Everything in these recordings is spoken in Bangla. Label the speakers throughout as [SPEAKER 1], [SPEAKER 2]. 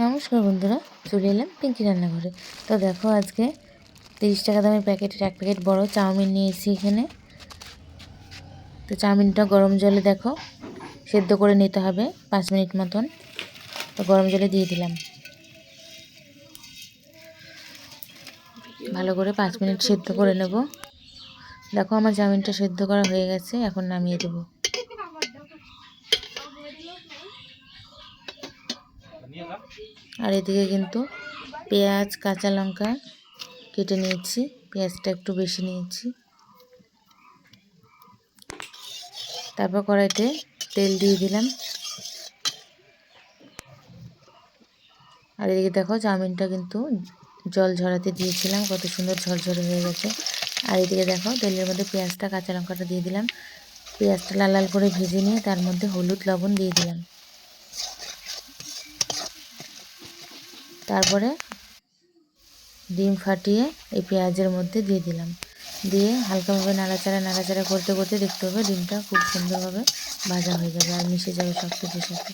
[SPEAKER 1] নমস্কার বন্ধুরা, চলে এলাম পিঙ্কি রান্নাঘরে। তো দেখো, আজকে 30 টাকা দামের প্যাকেটের এক প্যাকেট বড় চাউমিন নিয়েছি এখানে। তো চাউমিনটা গরম জলে দেখো সেদ্ধ করে নিতে হবে 5 মিনিট মতন। তো গরম জলে দিয়ে দিলাম, ভালো করে 5 মিনিট সেদ্ধ করে নেব। দেখো আমার চাউমিনটা সেদ্ধ করা হয়ে গেছে, এখন নামিয়ে দেবো। আর এদিকে কিন্তু পেঁয়াজ কাঁচা লঙ্কা কেটে নিয়েছি, পেঁয়াজটা একটু বেশি নিয়েছি। তারপর কড়াইতে তেল দিয়ে দিলাম। আর এদিকে দেখো চাউমিনটা কিন্তু জল ঝরাতে দিয়েছিলাম, কত সুন্দর ঝরঝরে হয়ে গেছে। আর এদিকে দেখো তেলের মধ্যে পেঁয়াজটা কাঁচা লঙ্কাটা দিয়ে দিলাম। পেঁয়াজটা লাল লাল করে ভেজে নিয়ে তার মধ্যে হলুদ লবণ দিয়ে দিলাম। তারপরে ডিম ফাটিয়ে এই পেঁয়াজের মধ্যে দিয়ে দিলাম, দিয়ে হালকাভাবে নাড়াচাড়া করতে করতে দেখতে হবে ডিমটা খুব সুন্দরভাবে ভাজা হয়ে যাবে আর মিশে যাবে সব কিছুর সাথে।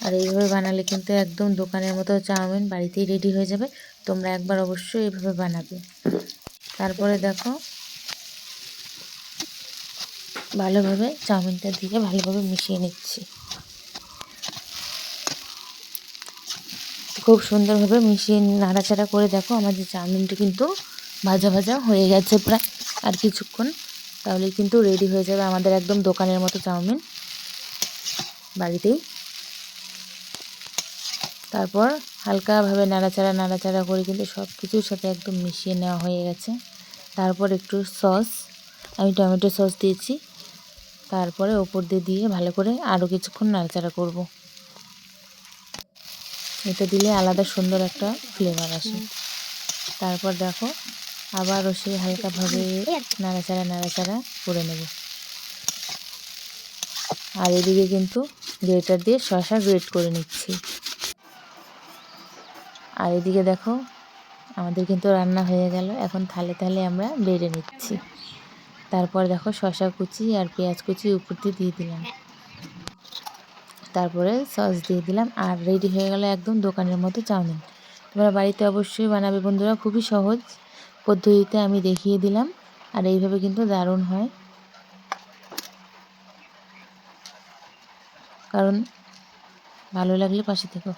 [SPEAKER 1] আর এইভাবে বানালে কিন্তু একদম দোকানের মতো চাউমিন বাড়িতেই রেডি হয়ে যাবে। তোমরা একবার অবশ্যই এইভাবে বানাবে। তারপরে দেখো ভালোভাবে চাউমিনটা দিয়ে ভালোভাবে মিশিয়ে নিচ্ছি। খুব সুন্দরভাবে মিশিয়ে নাড়াচাড়া করে দেখো আমাদের চাউমিনটা কিন্তু ভাজা ভাজা হয়ে গেছে প্রায়। আর কিছুক্ষণ তাহলে কিন্তু রেডি হয়ে যাবে আমাদের একদম দোকানের মতো চাউমিন বাড়িতেই। তারপর হালকাভাবে নাড়াচাড়া করে কিন্তু সব কিছুর সাথে একদম মিশিয়ে নেওয়া হয়ে গেছে। তারপর একটু সস, আমি টমেটো সস দিয়েছি। তারপরে ওপর দিয়ে ভালো করে আরও কিছুক্ষণ নাড়াচাড়া করব। এটা দিলে আলাদা সুন্দর একটা ফ্লেভার আসে। তারপর দেখো আবারও সেই হালকাভাবে নাড়াচাড়া করে নেব। আর এদিকে কিন্তু গ্রেটার দিয়ে শসা গ্রেট করে নিচ্ছি। আর এদিকে দেখো আমাদের কিন্তু রান্না হয়ে গেল, এখন থালে আমরা বেড়ে নিচ্ছি। তারপর দেখো শসা কুচি আর পেঁয়াজ কুচি উপর দিয়ে দিলাম, তারপরে সস দিয়ে দিলাম। আর রেডি হয়ে গেল একদম দোকানের মতো চাউমিন। তোমরা বাড়িতে অবশ্যই বানাবে বন্ধুরা, খুবই সহজ পদ্ধতিতে আমি দেখিয়ে দিলাম। আর এইভাবে কিন্তু দারুণ হয়, কারণ ভালো লাগলে পাশে থেকো।